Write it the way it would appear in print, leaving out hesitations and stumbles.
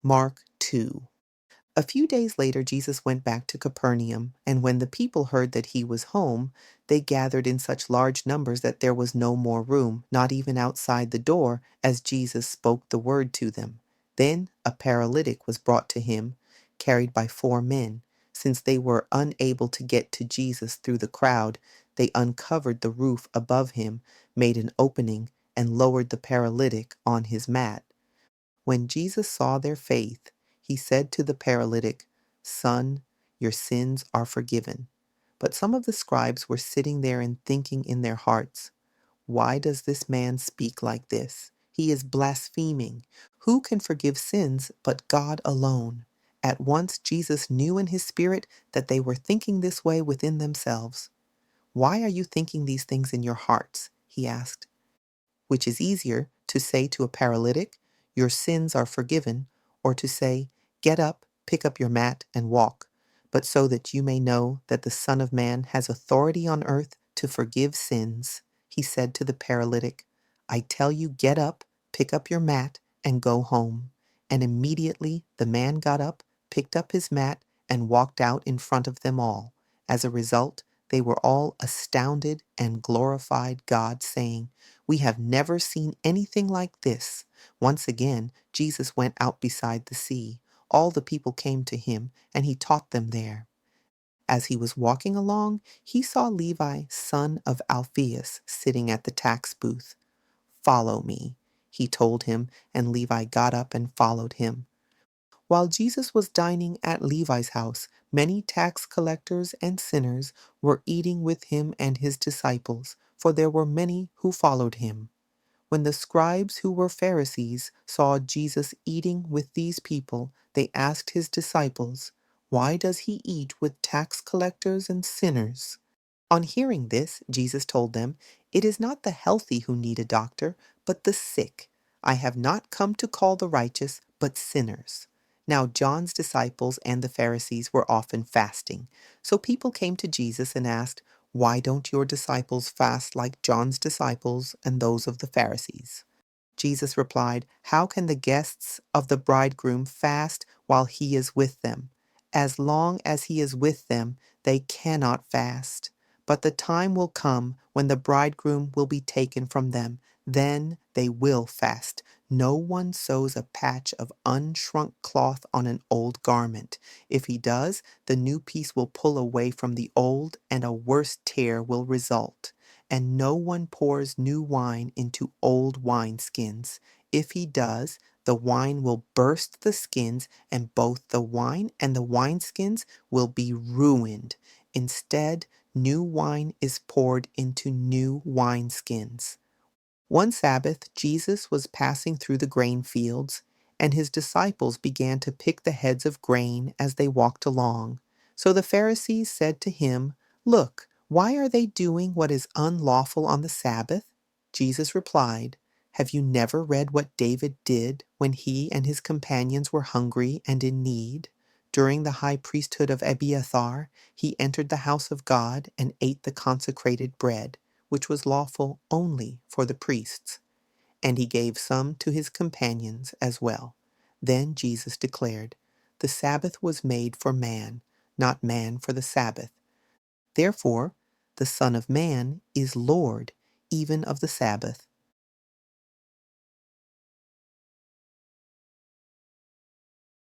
Mark 2. A few days later, Jesus went back to Capernaum, and when the people heard that he was home, they gathered in such large numbers that there was no more room, not even outside the door, as Jesus spoke the word to them. Then a paralytic was brought to him, carried by 4 men. Since they were unable to get to Jesus through the crowd, they uncovered the roof above him, made an opening, and lowered the paralytic on his mat. When Jesus saw their faith, he said to the paralytic, "Son, your sins are forgiven." But some of the scribes were sitting there and thinking in their hearts, "Why does this man speak like this? He is blaspheming. Who can forgive sins but God alone?" At once Jesus knew in his spirit that they were thinking this way within themselves. "Why are you thinking these things in your hearts?" he asked. Which is easier, to say to a paralytic, "Your sins are forgiven," or to say, "Get up, pick up your mat, and walk"? But so that you may know that the Son of Man has authority on earth to forgive sins, he said to the paralytic, "I tell you, get up, pick up your mat, and go home." And immediately the man got up, picked up his mat, and walked out in front of them all. As a result, they were all astounded and glorified God, saying, "We have never seen anything like this." Once again, Jesus went out beside the sea. All the people came to him, and he taught them there. As he was walking along, he saw Levi, son of Alphaeus, sitting at the tax booth. "Follow me," he told him, and Levi got up and followed him. While Jesus was dining at Levi's house, many tax collectors and sinners were eating with him and his disciples, for there were many who followed him. When the scribes who were Pharisees saw Jesus eating with these people, they asked his disciples, "Why does he eat with tax collectors and sinners?" On hearing this, Jesus told them, "It is not the healthy who need a doctor, but the sick. I have not come to call the righteous, but sinners." Now John's disciples and the Pharisees were often fasting. So people came to Jesus and asked, "Why don't your disciples fast like John's disciples and those of the Pharisees?" Jesus replied, "How can the guests of the bridegroom fast while he is with them? As long as he is with them, they cannot fast. But the time will come when the bridegroom will be taken from them. Then they will fast. No one sews a patch of unshrunk cloth on an old garment. If he does, the new piece will pull away from the old, and a worse tear will result. And no one pours new wine into old wineskins. If he does, the wine will burst the skins, and both the wine and the wineskins will be ruined. Instead, new wine is poured into new wineskins." One Sabbath, Jesus was passing through the grain fields, and his disciples began to pick the heads of grain as they walked along. So the Pharisees said to him, "Look, why are they doing what is unlawful on the Sabbath?" Jesus replied, "Have you never read what David did when he and his companions were hungry and in need? During the high priesthood of Abiathar, he entered the house of God and ate the consecrated bread, which was lawful only for the priests, and he gave some to his companions as well." Then Jesus declared, "The Sabbath was made for man, not man for the Sabbath. Therefore, the Son of Man is Lord even of the Sabbath."